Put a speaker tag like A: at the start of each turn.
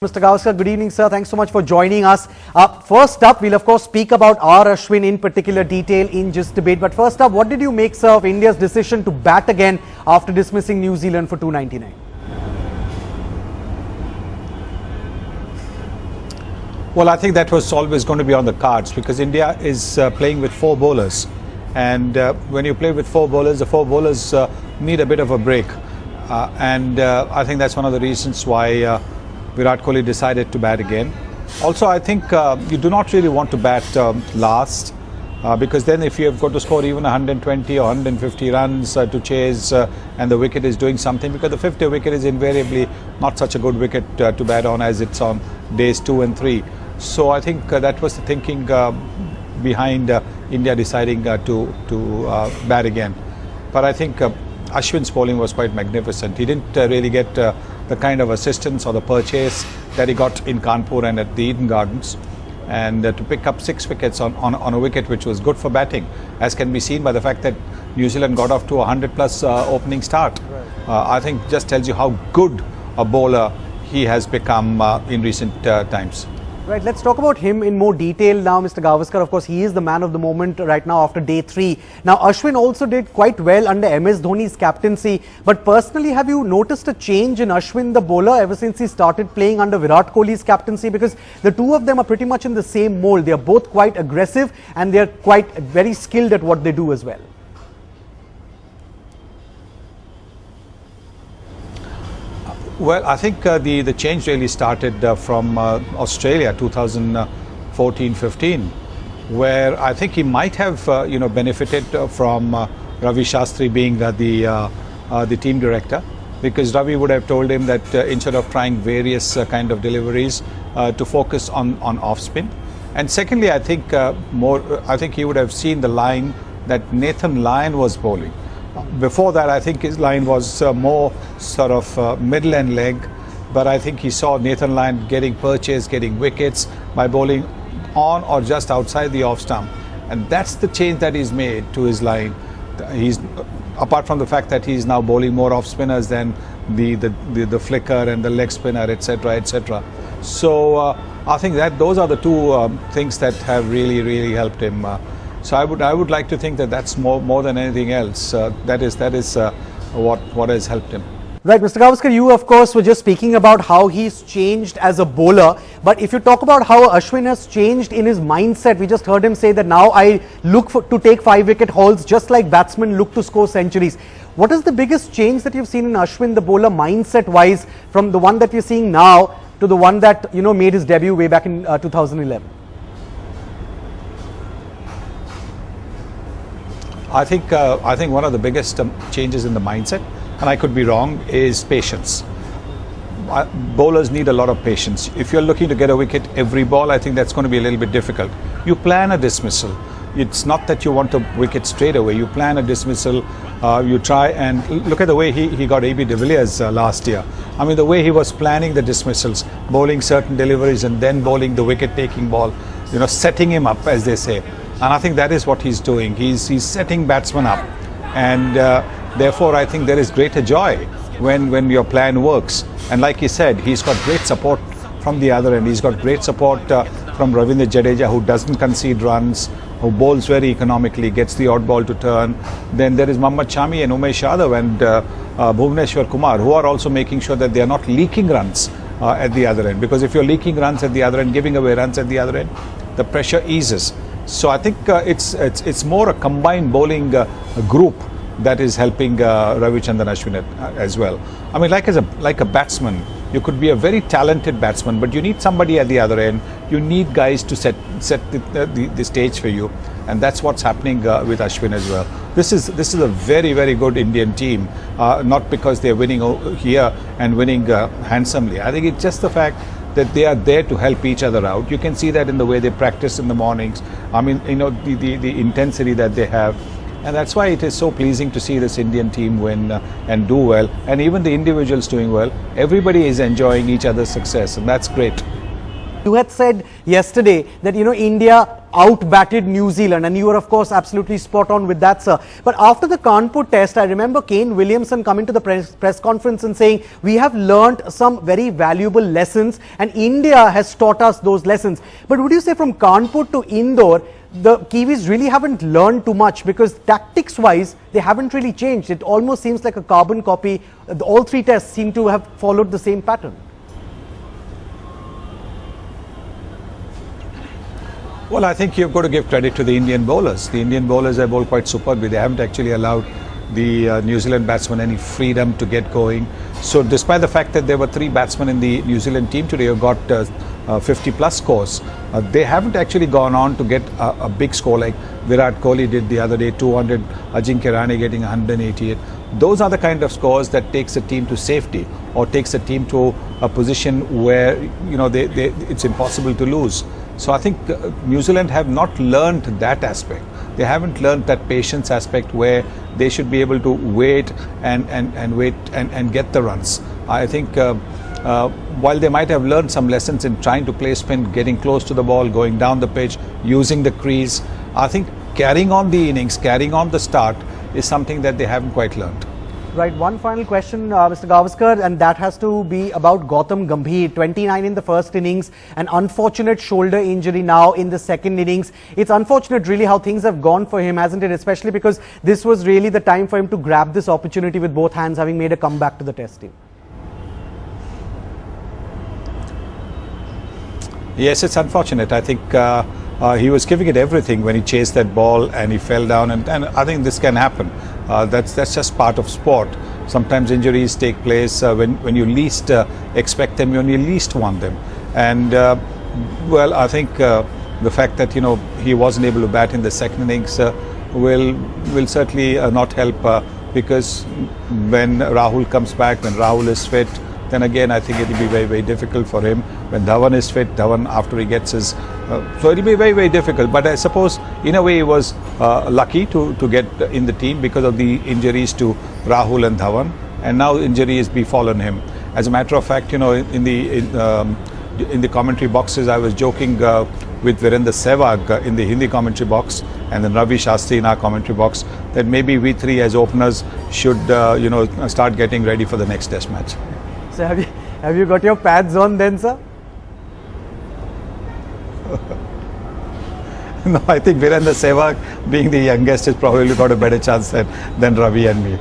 A: Mr. Gavaskar, good evening, sir. Thanks so much for joining us. First up, we'll of course speak about our Ashwin in particular detail in just a bit. But first up, what did you make, sir, of India's decision to bat again after dismissing New Zealand for 299?
B: Well, I think that was always going to be on the cards because India is playing with four bowlers. And when you play with four bowlers, the four bowlers need a bit of a break. I think that's one of the reasons why Virat Kohli decided to bat again. Also, I think you do not really want to bat last because then if you have got to score even 120 or 150 runs to chase and the wicket is doing something, because the 50th wicket is invariably not such a good wicket to bat on as it's on days 2 and 3. So I think that was the thinking behind India deciding to bat again. But I think Ashwin's bowling was quite magnificent. He didn't really get the kind of assistance or the purchase that he got in Kanpur and at the Eden Gardens. And to pick up 6 wickets on a wicket which was good for batting, as can be seen by the fact that New Zealand got off to a 100+ opening start. Right. I think just tells you how good a bowler he has become in recent times.
A: Right, let's talk about him in more detail now, Mr. Gavaskar. Of course, he is the man of the moment right now after day 3. Now, Ashwin also did quite well under MS Dhoni's captaincy. But personally, have you noticed a change in Ashwin, the bowler, ever since he started playing under Virat Kohli's captaincy? Because the two of them are pretty much in the same mold. They are both quite aggressive and they are quite very skilled at what they do as well.
B: Well, I think the change really started from Australia 2014-15, where I think he might have benefited from Ravi Shastri being the team director, because Ravi would have told him that instead of trying various kind of deliveries to focus on off spin. And secondly, I think he would have seen the line that Nathan Lyon was bowling. Before that, I think his line was more sort of middle and leg, but I think he saw Nathan Lyon getting purchase, getting wickets by bowling on or just outside the off stump, and that's the change that he's made to his line. He's, apart from the fact that he's now bowling more off spinners than the flicker and the leg spinner, etc., etc. So I think that those are the two things that have really helped him. So I would like to think that that's more than anything else. That is what has helped him.
A: Right, Mr. Gavaskar, you of course were just speaking about how he's changed as a bowler. But if you talk about how Ashwin has changed in his mindset, we just heard him say that now I look to take 5-wicket hauls just like batsmen look to score centuries. What is the biggest change that you've seen in Ashwin, the bowler, mindset-wise, from the one that we're seeing now to the one that made his debut way back in 2011?
B: I think one of the biggest changes in the mindset, and I could be wrong, is patience. Bowlers need a lot of patience. If you're looking to get a wicket every ball, I think that's going to be a little bit difficult. You plan a dismissal. It's not that you want a wicket straight away. You plan a dismissal. You try and look at the way he got AB de Villiers last year. I mean, the way he was planning the dismissals, bowling certain deliveries and then bowling the wicket-taking ball, setting him up, as they say. And I think that is what he's doing. He's setting batsmen up, and therefore I think there is greater joy when your plan works. And like he said, he's got great support from the other end. He's got great support from Ravindra Jadeja, who doesn't concede runs, who bowls very economically, gets the odd ball to turn. Then there is Mohammad Shami and Umesh Yadav and Bhuvneshwar Kumar, who are also making sure that they are not leaking runs at the other end. Because if you're leaking runs at the other end, giving away runs at the other end, the pressure eases. So I think it's more a combined bowling group that is helping Ravichandran Ashwin as well. I mean, like a batsman, you could be a very talented batsman, but you need somebody at the other end. You need guys to set the stage for you, and that's what's happening with Ashwin as well. This is a very good Indian team, not because they're winning here and winning handsomely. I think it's just the fact that they are there to help each other out. You can see that in the way they practice in the mornings. I mean, the intensity that they have. And that's why it is so pleasing to see this Indian team win and do well. And even the individuals doing well. Everybody is enjoying each other's success, and that's great.
A: You had said yesterday that India out-batted New Zealand, and you were of course absolutely spot on with that, sir. But after the Kanpur test, I remember Kane Williamson coming to the press conference and saying, we have learnt some very valuable lessons and India has taught us those lessons. But would you say from Kanpur to Indore, the Kiwis really haven't learned too much, because tactics wise they haven't really changed? It almost seems like a carbon copy. All three tests seem to have followed the same pattern.
B: Well, I think you've got to give credit to the Indian bowlers. The Indian bowlers have bowled quite superbly. They haven't actually allowed the New Zealand batsmen any freedom to get going. So despite the fact that there were 3 batsmen in the New Zealand team today who got 50 plus scores, they haven't actually gone on to get a big score like Virat Kohli did the other day, 200, Ajinkya Rahane getting 188. Those are the kind of scores that takes a team to safety, or takes a team to a position where, you know, it's impossible to lose. So I think New Zealand have not learned that aspect. They haven't learned that patience aspect where they should be able to wait and get the runs. I think while they might have learned some lessons in trying to play spin, getting close to the ball, going down the pitch, using the crease, I think carrying on the innings, carrying on the start is something that they haven't quite learned.
A: Right, one final question, Mr. Gavaskar, and that has to be about Gautam Gambhir. 29 in the first innings, an unfortunate shoulder injury now in the second innings. It's unfortunate really how things have gone for him, hasn't it? Especially because this was really the time for him to grab this opportunity with both hands, having made a comeback to the test team.
B: Yes, it's unfortunate. I think he was giving it everything when he chased that ball and he fell down, and I think this can happen. That's just part of sport. Sometimes injuries take place when you least expect them, when you least want them. And well, I think the fact that, you know, he wasn't able to bat in the second innings will certainly not help, because when Rahul comes back, when Rahul is fit, then again I think it will be very, very difficult for him. When Dhawan is fit, Dhawan after he gets his, so it will be very, very difficult. But I suppose in a way he was lucky to get in the team because of the injuries to Rahul and Dhawan, and now injuries befallen him. As a matter of fact, you know, in the commentary boxes, I was joking with Virender Sehwag in the Hindi commentary box, and then Ravi Shastri in our commentary box, that maybe we 3 as openers should you know, start getting ready for the next test match.
A: So have you got your pads on then, sir?
B: No, I think Virender Sehwag, being the youngest, has probably got a better chance than Ravi and me.